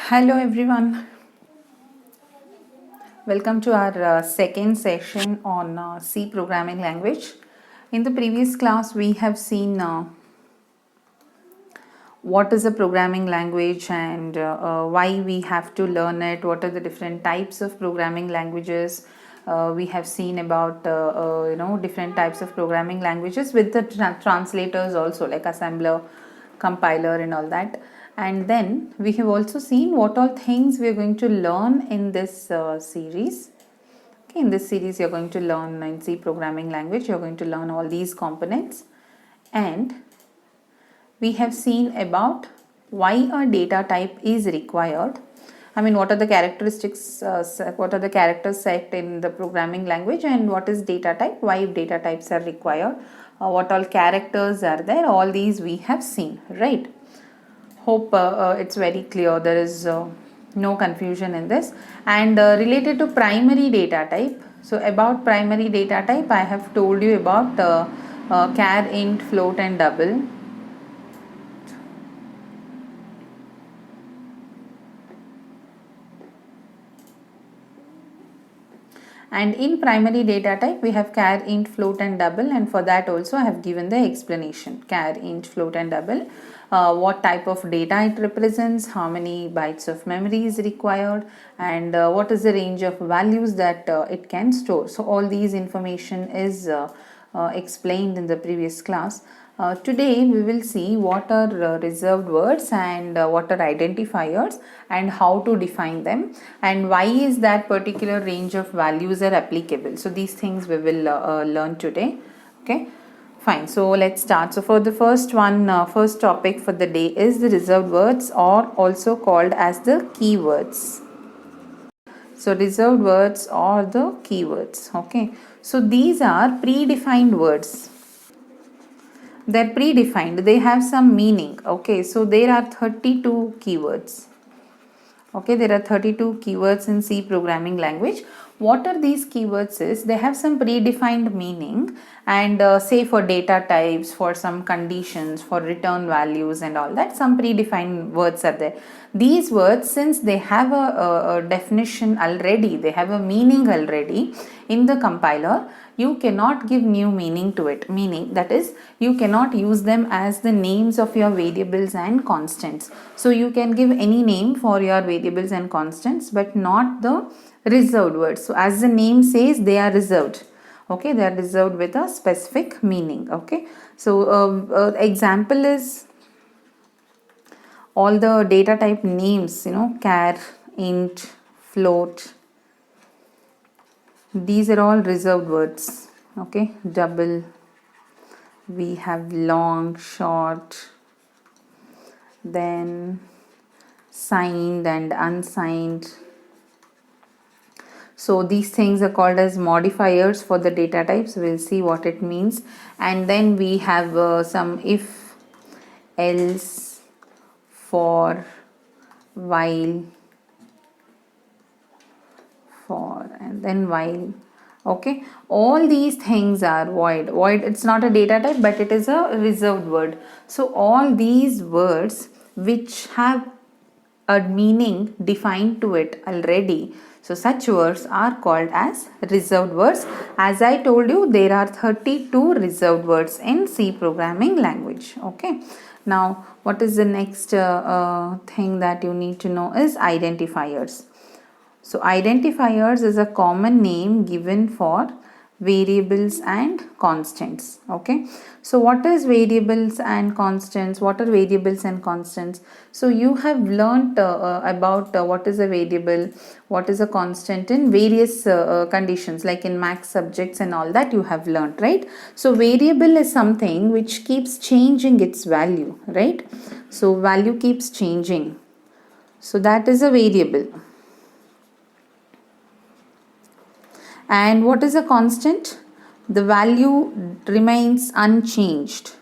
Hello everyone, welcome to our second session on C programming language. In the previous class we have seen what is a programming language and why we have to learn it, what are the different types of programming languages. We have seen about different types of programming languages with the translators also, like assembler, compiler and all that. And then we have also seen what all things we are going to learn in this series. Okay, in this series you are going to learn in C programming language, you are going to learn all these components, and we have seen about why a data type is required. I mean, what are the characteristics, what are the characters set in the programming language, and what is data type, why data types are required, what all characters are there, all these we have seen, right? Hope it's very clear, there is no confusion in this. And related to primary data type, so about primary data type I have told you about char, int, float and double. And in primary data type we have char, int, float and double, and for that also I have given the explanation. Char, int, float and double, what type of data it represents, how many bytes of memory is required, and what is the range of values that it can store. So all these information is explained in the previous class. Today we will see what are reserved words and what are identifiers and how to define them, and why is that particular range of values are applicable. So these things we will learn today. Okay, fine. So let's start. So for the first one, first topic for the day is the reserved words, or also called as the keywords. So reserved words or the keywords. Okay, so these are predefined words. They're predefined, they have some meaning. Okay, so there are 32 keywords. Okay, there are 32 keywords in C programming language. What are these keywords is they have some predefined meaning, and say for data types, for some conditions, for return values and all that, some predefined words are there. These words, since they have a definition already, they have a meaning already in the compiler, you cannot give new meaning to it. Meaning, that is, you cannot use them as the names of your variables and constants. So you can give any name for your variables and constants, but not the reserved words. So as the name says, they are reserved. Okay, they are reserved with a specific meaning. Okay, so example is all the data type names, char, int, float, these are all reserved words. Okay, double, we have long, short, then signed and unsigned. So these things are called as modifiers for the data types. We'll see what it means. And then we have some if, else, for, while, for, and then while. Okay, all these things are void. It's not a data type, but it is a reserved word. So all these words which have a meaning defined to it already, so such words are called as reserved words. As I told you, there are 32 reserved words in C programming language. Okay, now what is the next thing that you need to know is identifiers. So identifiers is a common name given for variables and constants. Okay, so what is variables and constants? What are variables and constants? So you have learnt about what is a variable, what is a constant in various conditions, like in max subjects and all that you have learnt, right? So variable is something which keeps changing its value, right? So value keeps changing, so that is a variable. And what is a constant? The value remains unchanged.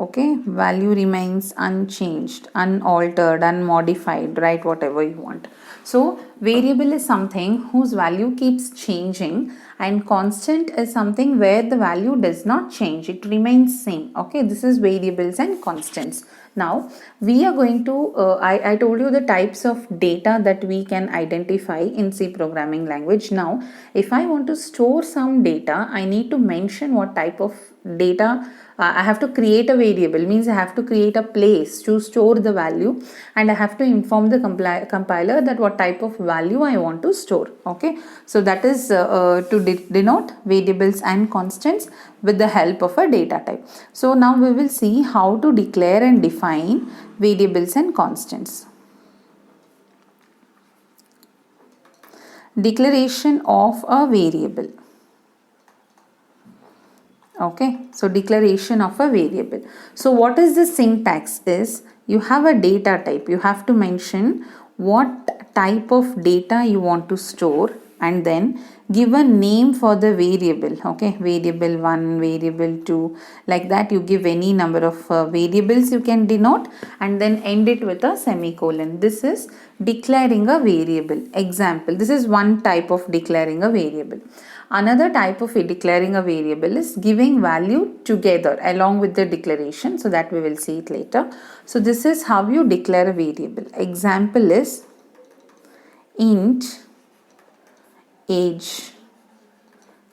Okay, value remains unchanged, unaltered, unmodified, right? Whatever you want. So variable is something whose value keeps changing, and constant is something where the value does not change, it remains same. Okay, this is variables and constants. Now we are going to I told you the types of data that we can identify in C programming language. Now if I want to store some data, I need to mention what type of data. I have to create a variable, means I have to create a place to store the value, and I have to inform the compiler that what type of value I want to store. Okay, so that is to denote variables and constants with the help of a data type. So now we will see how to declare and define variables and constants. Declaration of a variable. Okay, so declaration of a variable. So what is the syntax is, you have a data type, you have to mention what type of data you want to store, and then give a name for the variable. Okay, variable 1, variable 2, like that you give any number of variables you can denote, and then end it with a semicolon. This is declaring a variable. Example, this is one type of declaring a variable. Another type of declaring a variable is giving value together along with the declaration, so that we will see it later. So this is how you declare a variable. Example is int age,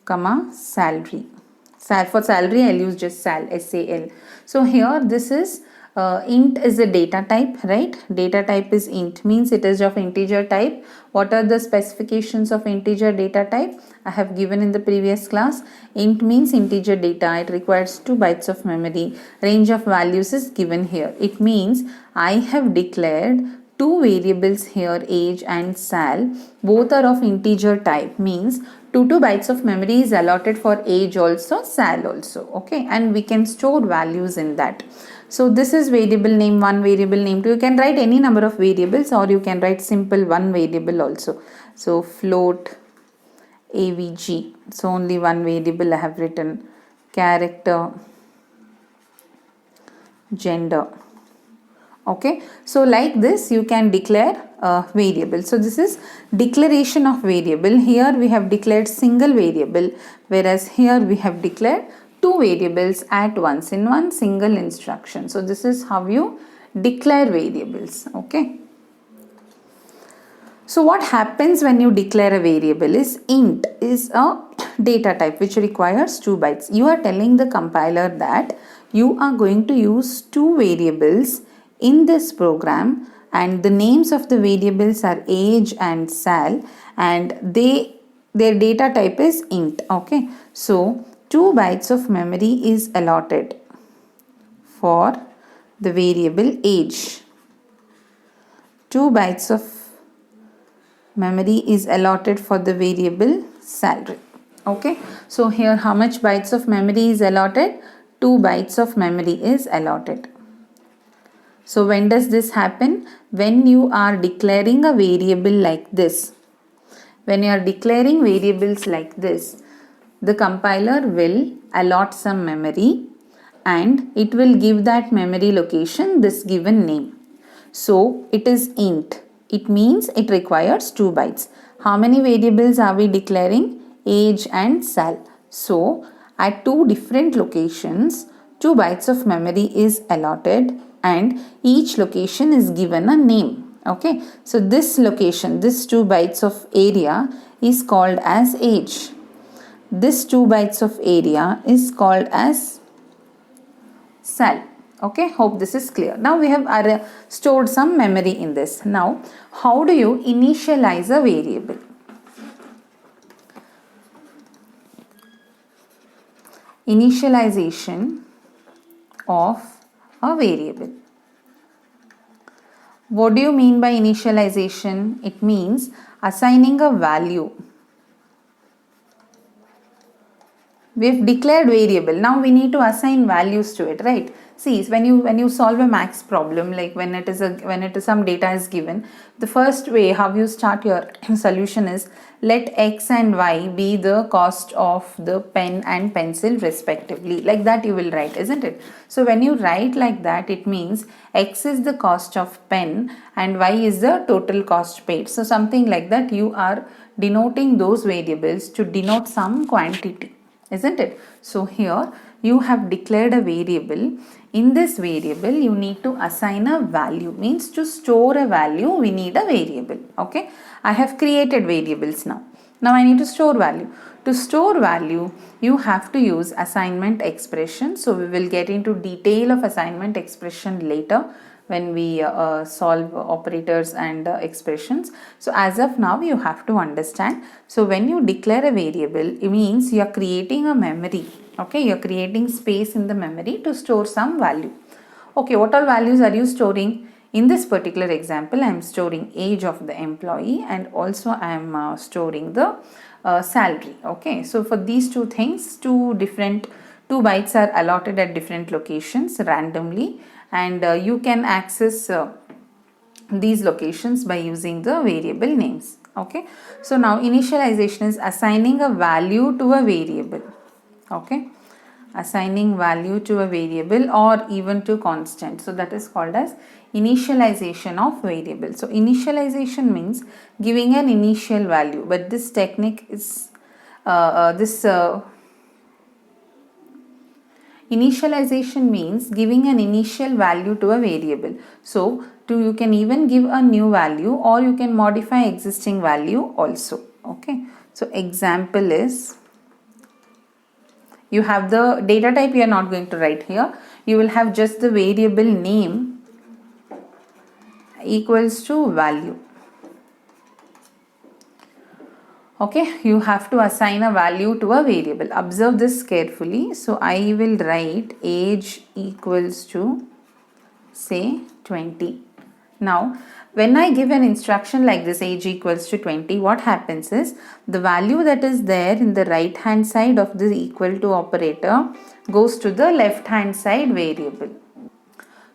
comma salary. For salary I'll use just sal, S-A-L. So here this is int is a data type, right? Data type is int, means it is of integer type. What are the specifications of integer data type? I have given in the previous class. Int means integer data, it requires 2 bytes of memory. Range of values is given here. It means I have declared two variables here, age and sal. Both are of integer type, means 2 bytes of memory is allotted for age also, sal also. Okay, and we can store values in that. So this is variable name 1, variable name 2. You can write any number of variables, or you can write simple one variable also. So float avg. So only one variable I have written. Character, gender. Okay, so like this you can declare a variable. So this is declaration of variable. Here we have declared single variable, whereas here we have declared two variables at once in one single instruction. So this is how you declare variables. Okay, so what happens when you declare a variable is int is a data type which requires 2 bytes. You are telling the compiler that you are going to use two variables in this program, and the names of the variables are age and sal, and their data type is int. Okay, so 2 bytes of memory is allotted for the variable age. 2 bytes of memory is allotted for the variable salary. Okay, so here how much bytes of memory is allotted? 2 bytes of memory is allotted. So when does this happen? When you are declaring a variable like this. When you are declaring variables like this, the compiler will allot some memory, and it will give that memory location this given name. So it is int. It means it requires 2 bytes. How many variables are we declaring? Age and sal. So at two different locations, 2 bytes of memory is allotted, and each location is given a name. Okay, so this location, this 2 bytes of area is called as age. This 2 bytes of area is called as sal. Okay, hope this is clear. Now we have stored some memory in this. Now how do you initialize a variable? Initialization of a variable. What do you mean by initialization? It means assigning a value we've declared variable. Now we need to assign values to it, right? See, when you solve a max problem, like when it is some data is given, the first way how you start your solution is let x and y be the cost of the pen and pencil respectively. Like that you will write, isn't it? So when you write like that, it means x is the cost of pen and y is the total cost paid. So something like that, you are denoting those variables to denote some quantity, isn't it? So here you have declared a variable. In this variable you need to assign a value, means to store a value we need a variable. Okay, I have created variables. Now I need to store value. To store value you have to use assignment expression. So we will get into detail of assignment expression later when we solve operators and expressions. So as of now you have to understand. So when you declare a variable, it means you are creating a memory. Okay, you are creating space in the memory to store some value. Okay, what all values are you storing? In this particular example, I am storing age of the employee and also I am storing the salary. Okay, so for these two things, two bytes are allotted at different locations randomly, and you can access these locations by using the variable names. Okay, so now initialization is assigning a value to a variable. Okay, assigning value to a variable or even to constant. So that is called as initialization of variable. So initialization means giving an initial value, but this technique is initialization means giving an initial value to a variable. So you can even give a new value or you can modify existing value also. Okay, so example is, you have the data type, you are not going to write here. You will have just the variable name equals to value. Okay, you have to assign a value to a variable. Observe this carefully. So I will write age equals to say 20. Now when I give an instruction like this, age equals to 20, what happens is the value that is there in the right hand side of the equal to operator goes to the left hand side variable.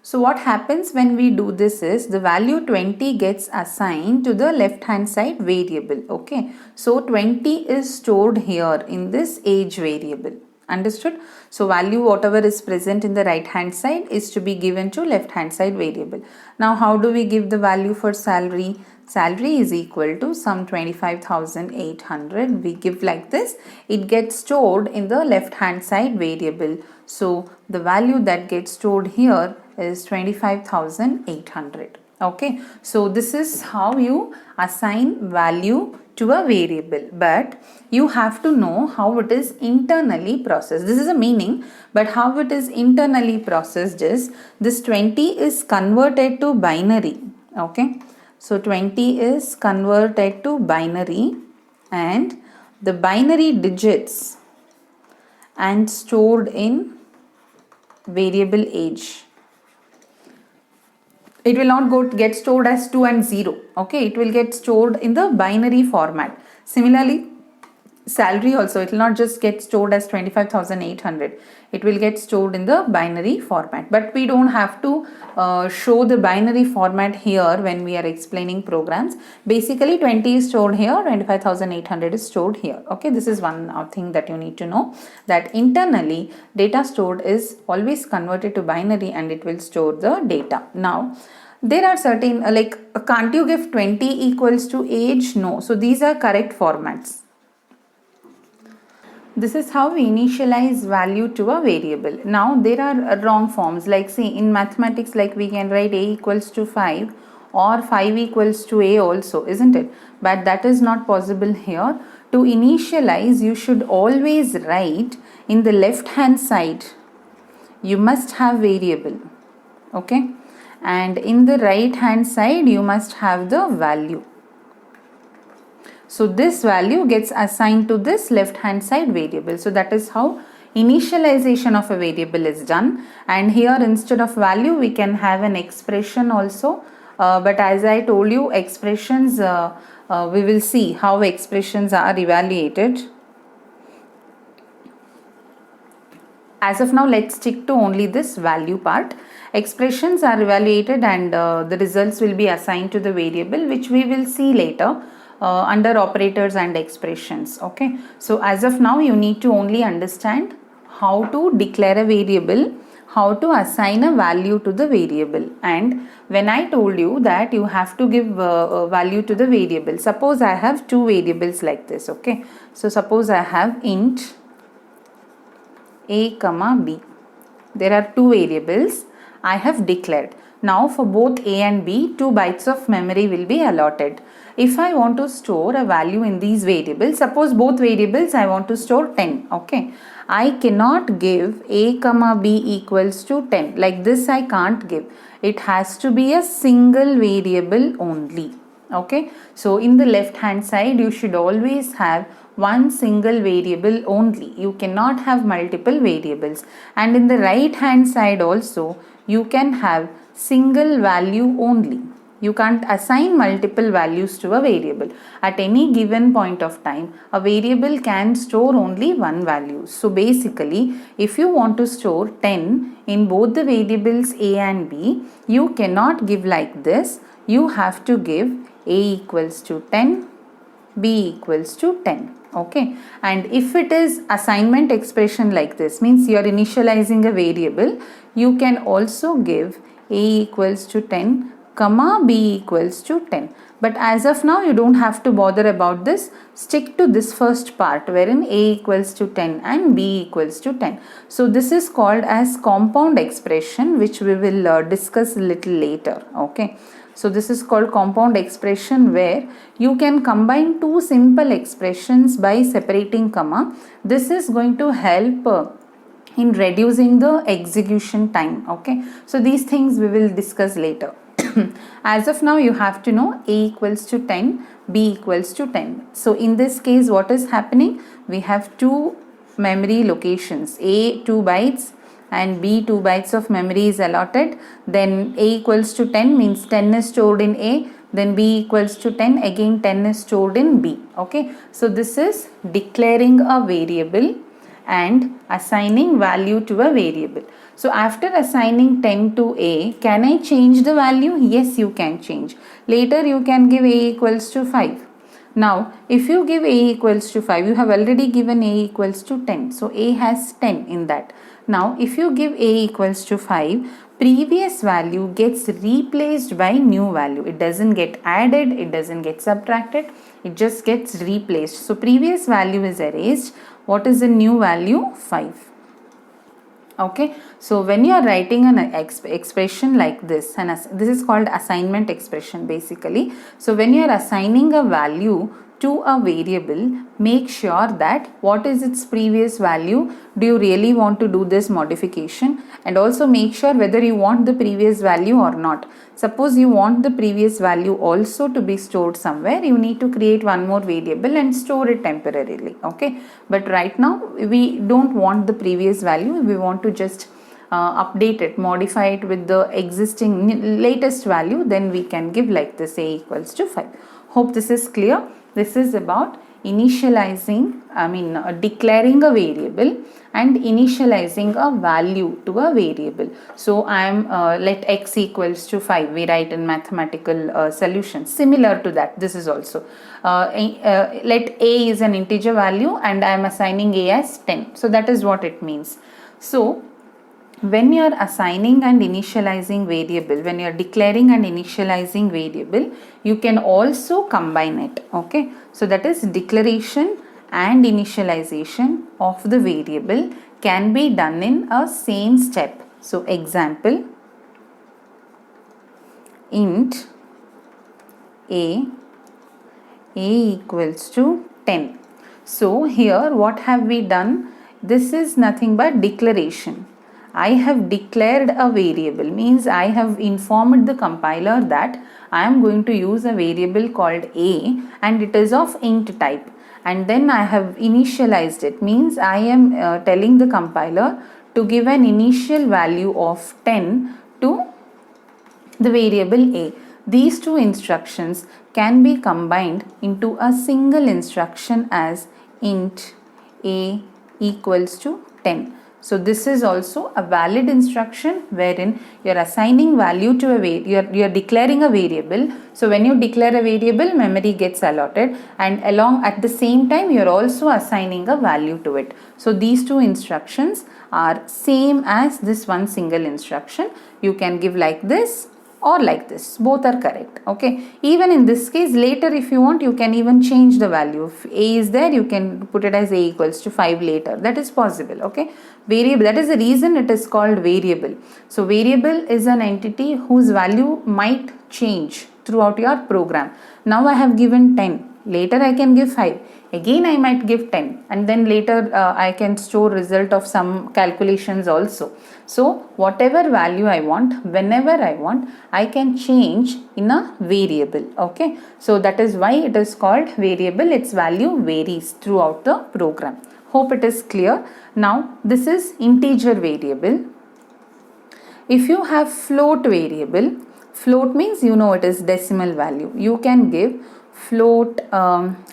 So what happens when we do this is the value 20 gets assigned to the left hand side variable. Okay, so 20 is stored here in this age variable. Understood? So value whatever is present in the right hand side is to be given to left hand side variable. Now how do we give the value for salary? Salary is equal to some 25,800. We give like this. It gets stored in the left hand side variable. So the value that gets stored here is 25,800. Okay, so this is how you assign value to a variable, but you have to know how it is internally processed. This is a meaning, but how it is internally processed is this 20 is converted to binary. Okay, so 20 is converted to binary and the binary digits and stored in variable age. It will not get stored as 2 and 0. Okay, it will get stored in the binary format. Similarly, salary also, it will not just get stored as 25,800. It will get stored in the binary format. But we don't have to show the binary format here when we are explaining programs. Basically, 20 is stored here, 25,800 is stored here. Okay, this is one thing that you need to know, that internally data stored is always converted to binary and it will store the data. Now, there are certain can't you give 20 equals to age? No. So these are correct formats. This is how we initialize value to a variable. Now there are wrong forms, like say in mathematics, like we can write a equals to 5 or 5 equals to a also, isn't it? But that is not possible here. To initialize, you should always write in the left hand side, you must have variable. Okay, and in the right hand side you must have the value. So this value gets assigned to this left hand side variable. So that is how initialization of a variable is done. And here instead of value we can have an expression also. But as I told you, expressions, we will see how expressions are evaluated. As of now, let's stick to only this value part. Expressions are evaluated and the results will be assigned to the variable, which we will see later under operators and expressions. Okay, so as of now, you need to only understand how to declare a variable, how to assign a value to the variable. And when I told you that you have to give a value to the variable, suppose I have two variables like this. Okay, so suppose I have int a comma b. There are two variables I have declared. Now for both a and b, 2 bytes of memory will be allotted. If I want to store a value in these variables, suppose both variables I want to store 10. Okay, I cannot give a comma b equals to 10. Like this I can't give. It has to be a single variable only. Okay, so in the left hand side you should always have one single variable only. You cannot have multiple variables. And in the right hand side also you can have single value only. You can't assign multiple values to a variable. At any given point of time, a variable can store only one value. So basically, if you want to store 10 in both the variables a and b, you cannot give like this. You have to give a equals to 10, b equals to 10. Okay, and if it is assignment expression like this, means you are initializing a variable, you can also give a equals to 10 comma b equals to 10. But as of now you don't have to bother about this. Stick to this first part wherein a equals to 10 and b equals to 10. So this is called as compound expression, which we will discuss a little later. Okay, so this is called compound expression, where you can combine two simple expressions by separating comma. This is going to help in reducing the execution time. Okay, so these things we will discuss later. As of now you have to know a equals to 10, b equals to 10. So in this case what is happening? We have two memory locations, a 2 bytes and b 2 bytes of memory is allotted. Then a equals to 10 means 10 is stored in a, then b equals to 10, again 10 is stored in b. Okay, so this is declaring a variable and assigning value to a variable. So after assigning 10 to a, can I change the value? Yes, you can change. Later you can give a equals to 5. Now if you give a equals to 5, you have already given a equals to 10. So a has 10 in that. Now if you give a equals to 5, previous value gets replaced by new value. It doesn't get added, it doesn't get subtracted, it just gets replaced. So previous value is erased. What is the new value? 5. Okay, so when you are writing an expression like this, and this is called assignment expression basically. So when you are assigning a value to a variable, make sure that what is its previous value, do you really want to do this modification, and also make sure whether you want the previous value or not. Suppose you want the previous value also to be stored somewhere, you need to create one more variable and store it temporarily. Okay, but right now we don't want the previous value, we want to just update it, modify it with the existing latest value. Then we can give like this, a equals to 5. Hope this is clear. This is about initializing, declaring a variable and initializing a value to a variable. So I am let x equals to 5, we write in mathematical solution. Similar to that, this is also let a is an integer value and I am assigning a as 10. So that is what it means. So when you are assigning and initializing variable, when you are declaring and initializing variable, you can also combine it. Okay, so that is declaration and initialization of the variable can be done in a same step. So example, int a equals to 10. So here what have we done? This is nothing but declaration. I have declared a variable, means I have informed the compiler that I am going to use a variable called a and it is of int type, and then I have initialized it, means I am telling the compiler to give an initial value of 10 to the variable a. These two instructions can be combined into a single instruction as int a equals to 10. So this is also a valid instruction wherein you are assigning value to a you are declaring a variable. So when you declare a variable, memory gets allotted, and along at the same time you are also assigning a value to it. So these two instructions are same as this one single instruction. You can give like this or like this, both are correct. Okay, even in this case, later if you want, you can even change the value. If a is there, you can put it as a equals to 5 later, that is possible. Okay, variable, that is the reason it is called variable. So variable is an entity whose value might change throughout your program. Now I have given 10, later I can give 5, again I might give 10, and then later I can store result of some calculations also. So whatever value I want, whenever I want, I can change in a variable. Okay, so that is why it is called variable. Its value varies throughout the program. Hope it is clear. Now this is integer variable. If you have float variable, float means you know it is decimal value. You can give float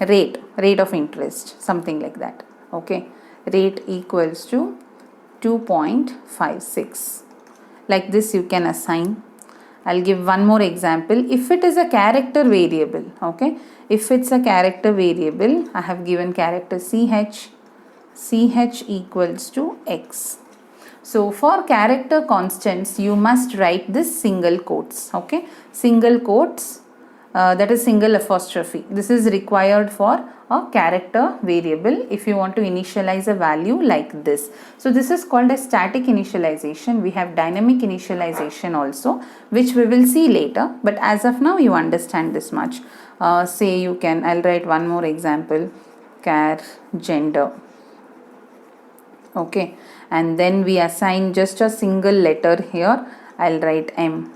rate of interest, something like that. Okay, rate equals to 2.56. Like this you can assign. I'll give one more example. If it is a character variable, okay, if it's a character variable, I have given character ch equals to x. So for character constants, you must write this single quotes. Okay, single quotes, that is single apostrophe. This is required for a character variable if you want to initialize a value like this. So this is called a static initialization. We have dynamic initialization also, which we will see later, but as of now you understand this much. Say you can, I'll write one more example, char gender. Okay, and then we assign just a single letter here. I'll write M.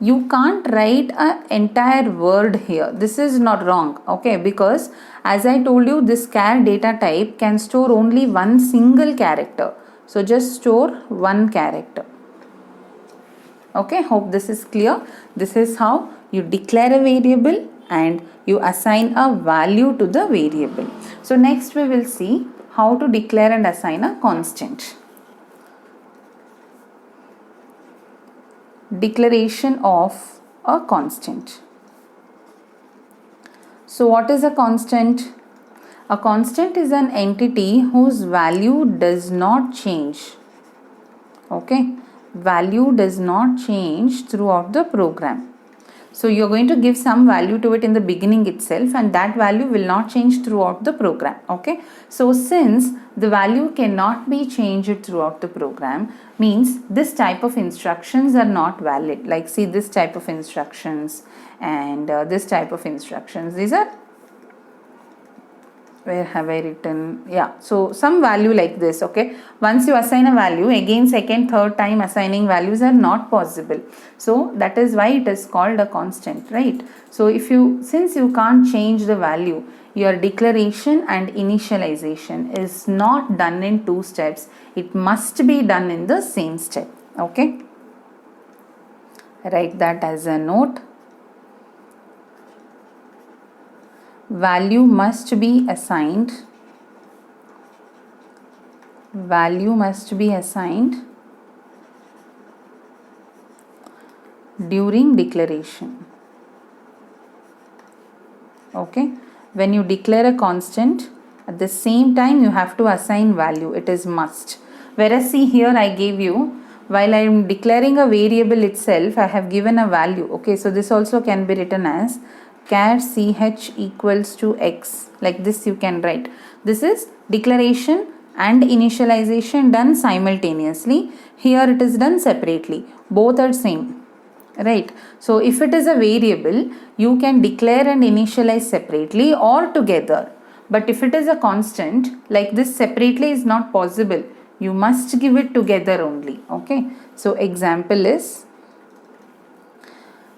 You can't write an entire word here. This is not wrong. Okay, because as I told you, this char data type can store only one single character. So just store one character. Okay, hope this is clear. This is how you declare a variable and you assign a value to the variable. So next we will see how to declare and assign a constant. Declaration of a constant. So what is a constant? A constant is an entity whose value does not change. Okay, value does not change throughout the program. So you are going to give some value to it in the beginning itself, and that value will not change throughout the program. Okay, so since the value cannot be changed throughout the program, means this type of instructions are not valid. Like see, this type of instructions and this type of instructions, these are, where have I written? Yeah, so some value like this. Okay, once you assign a value, again second, third time assigning values are not possible. So that is why it is called a constant, right? So if you, since you can't change the value, your declaration and initialization is not done in two steps. It must be done in the same step. Okay, write that as a note. Value must be assigned. Value must be assigned during declaration. Okay, when you declare a constant, at the same time you have to assign value. It is must. Whereas see here, I gave you, while I am declaring a variable itself, I have given a value. Okay, so this also can be written as char ch equals to x. Like this you can write. This is declaration and initialization done simultaneously. Here it is done separately. Both are same, right? So if it is a variable, you can declare and initialize separately or together. But if it is a constant, like this, separately is not possible. You must give it together only. Okay, so example is,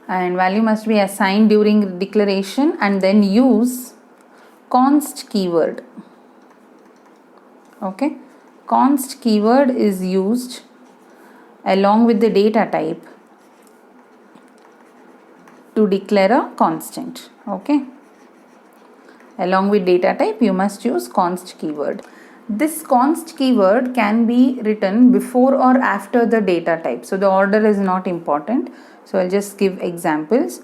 and value must be assigned during declaration, and then use const keyword. Okay, const keyword is used along with the data type to declare a constant. Okay, along with data type you must use const keyword. This const keyword can be written before or after the data type. So the order is not important. So I'll just give examples.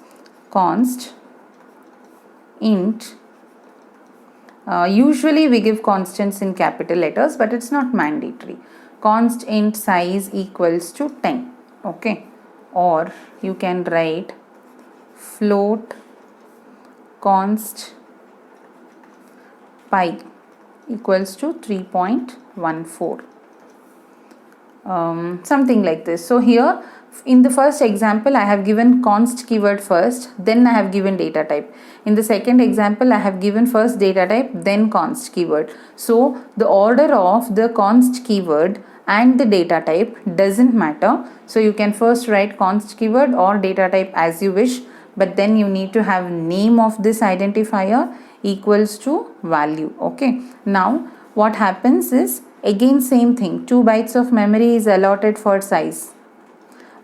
Const int. Usually we give constants in capital letters, but it's not mandatory. Const int size equals to 10. Okay. Or you can write float const pi equals to 3.14. Something like this. So here in the first example I have given const keyword first, then I have given data type. In the second example I have given first data type, then const keyword. So the order of the const keyword and the data type doesn't matter. So you can first write const keyword or data type as you wish, but then you need to have name of this identifier equals to value. Okay, now what happens is, again same thing, 2 bytes of memory is allotted for size,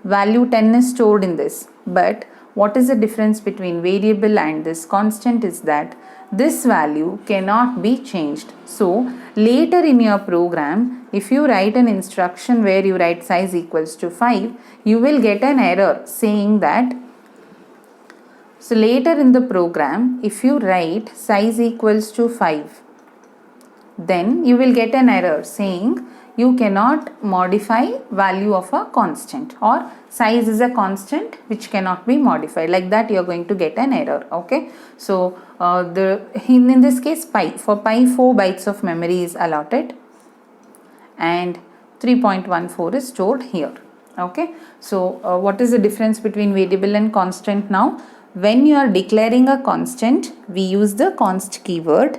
value 10 is stored in this, but what is the difference between variable and this constant is that this value cannot be changed. So later in your program, if you write an instruction where you write size equals to 5, you will get an error saying that. So later in the program, if you write size equals to 5, then you will get an error saying you cannot modify value of a constant, or size is a constant which cannot be modified. Like that you are going to get an error. Okay. So in this case pi, for pi 4 bytes of memory is allotted and 3.14 is stored here. Okay. So what is the difference between variable and constant now? When you are declaring a constant, we use the const keyword.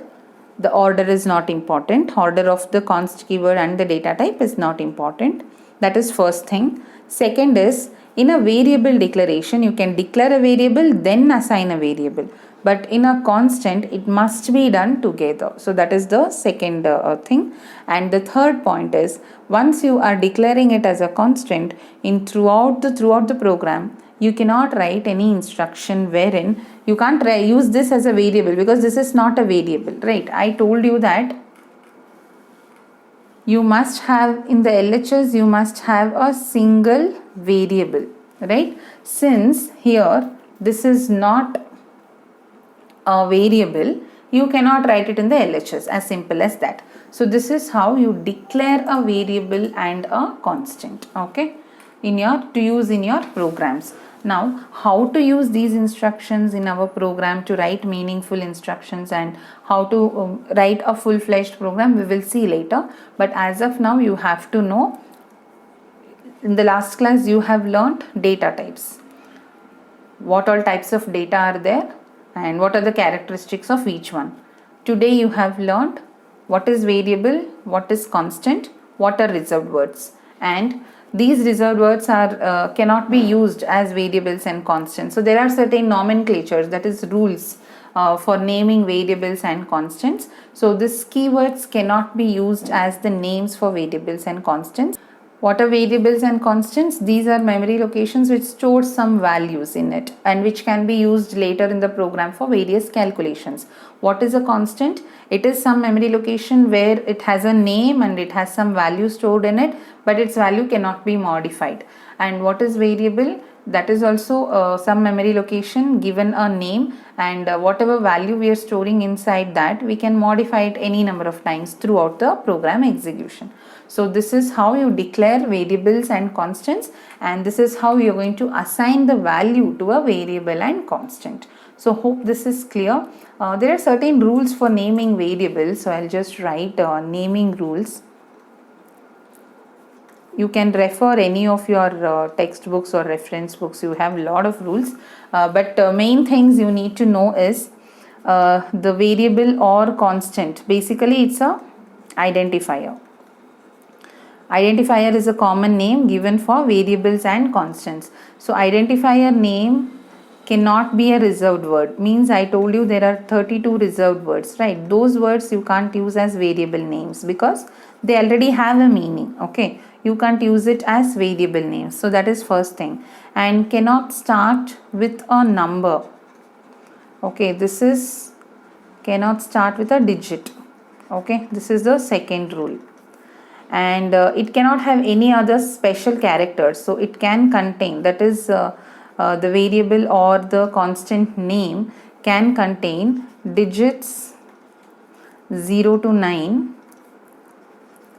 The order is not important. Order of the const keyword and the data type is not important. That is first thing. Second is, in a variable declaration, you can declare a variable then assign a variable. But in a constant, it must be done together. So that is the second thing. And the third point is, once you are declaring it as a constant, throughout the program, you cannot write any instruction wherein you can't use this as a variable, because this is not a variable, right? I told you that you must have in the LHS, you must have a single variable, right? Since here this is not a variable, you cannot write it in the LHS, as simple as that. So this is how you declare a variable and a constant, okay, to use in your programs. Now, how to use these instructions in our program to write meaningful instructions and how to write a full-fledged program, we will see later. But as of now, you have to know, in the last class you have learnt data types. What all types of data are there and what are the characteristics of each one. Today you have learnt what is variable, what is constant, what are reserved words, and these reserved words are cannot be used as variables and constants. So there are certain nomenclatures, that is rules for naming variables and constants. So these keywords cannot be used as the names for variables and constants. What are variables and constants? These are memory locations which store some values in it and which can be used later in the program for various calculations. What is a constant? It is some memory location where it has a name and it has some value stored in it, but its value cannot be modified. And what is variable? That is also some memory location given a name, and whatever value we are storing inside that, we can modify it any number of times throughout the program execution. So this is how you declare variables and constants, and this is how you are going to assign the value to a variable and constant. So hope this is clear. There are certain rules for naming variables, so I'll just write naming rules. You can refer any of your textbooks or reference books. You have a lot of rules, but main things you need to know is the variable or constant. Basically it's a identifier. Identifier is a common name given for variables and constants. So identifier name cannot be a reserved word. Means I told you there are 32 reserved words, right? Those words you can't use as variable names because they already have a meaning. Okay, you can't use it as variable names. So that is first thing. And cannot start with a number. Okay, this is cannot start with a digit. Okay, this is the second rule. And it cannot have any other special characters, so it can contain, that is the variable or the constant name can contain digits 0 to 9,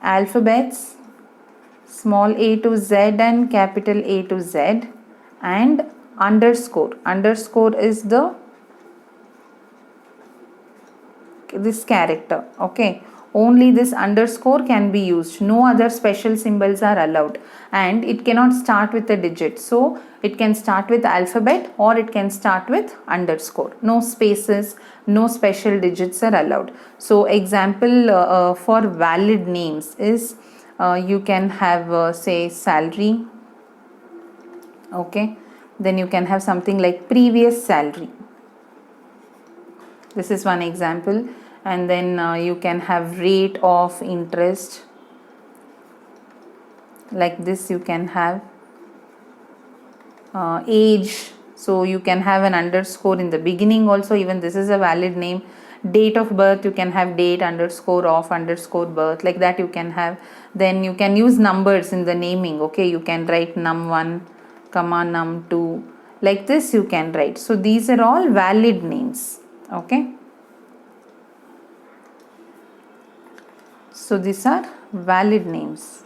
alphabets small a to z and capital A to z, and underscore. Underscore is this character. Okay, only this underscore can be used, no other special symbols are allowed, and it cannot start with a digit, so it can start with alphabet or it can start with underscore. No spaces, no special digits are allowed. So example for valid names is you can have say salary. Okay, then you can have something like previous salary. This is one example. And then you can have rate of interest, like this. You can have age, so you can have an underscore in the beginning also, even this is a valid name. Date of birth, you can have date underscore of underscore birth, like that you can have. Then you can use numbers in the naming. Okay, you can write num1 comma num2, like this you can write. So these are all valid names. Okay, so these are valid names.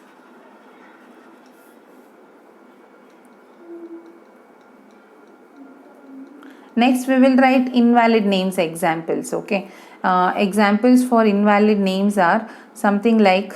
Next we will write invalid names examples. Okay, examples for invalid names are something like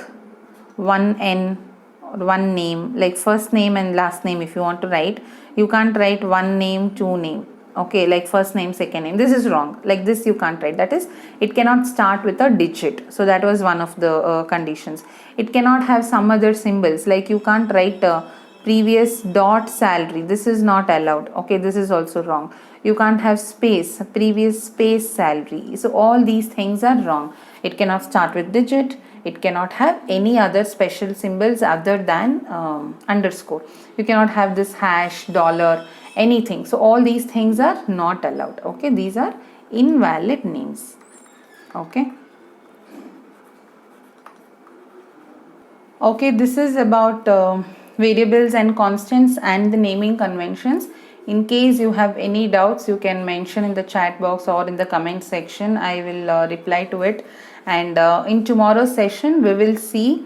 1n or one name, like first name and last name. If you want to write, you can't write one name two name. Okay, like first name second name, this is wrong. Like this you can't write, that is it cannot start with a digit. So that was one of the conditions. It cannot have some other symbols, like you can't write previous dot salary, this is not allowed. Okay, this is also wrong. You can't have space, previous space salary. So all these things are wrong. It cannot start with digit, it cannot have any other special symbols other than underscore. You cannot have this hash, dollar, anything. So all these things are not allowed. Okay, these are invalid names. Okay. Okay, this is about variables and constants and the naming conventions. In case you have any doubts, you can mention in the chat box or in the comment section. I will reply to it. And in tomorrow's session, we will see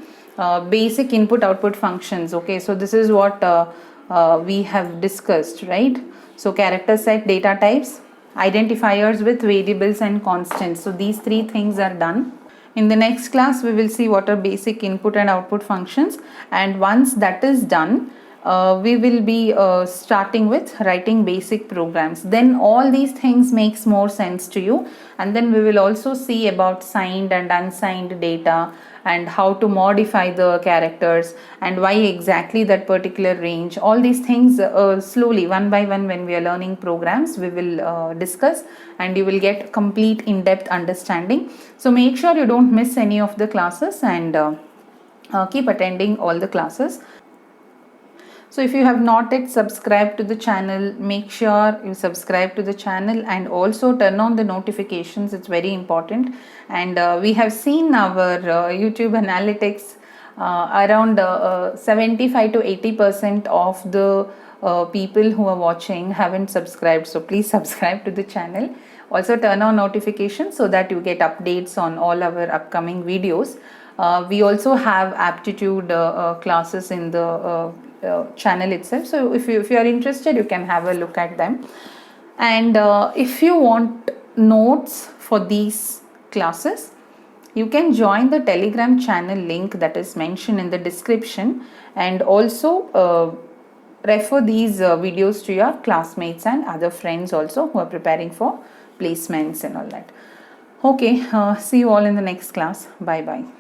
basic input output functions. Okay, so this is what we have discussed, right? So character set, data types, identifiers with variables and constants. So these three things are done. In the next class, we will see what are basic input and output functions, and once that is done, we will be starting with writing basic programs. Then all these things makes more sense to you, and then we will also see about signed and unsigned data and how to modify the characters and why exactly that particular range. All these things slowly, one by one, when we are learning programs, we will discuss, and you will get complete in-depth understanding. So make sure you don't miss any of the classes, and keep attending all the classes. So if you have not yet subscribed to the channel, make sure you subscribe to the channel and also turn on the notifications. It's very important. And we have seen our YouTube analytics, around 75 to 80% of the people who are watching haven't subscribed. So please subscribe to the channel. Also turn on notifications so that you get updates on all our upcoming videos. We also have aptitude classes in the channel itself. So if you are interested, you can have a look at them. And if you want notes for these classes, you can join the Telegram channel link that is mentioned in the description, and also refer these videos to your classmates and other friends also who are preparing for placements and all that. Okay, see you all in the next class. Bye bye.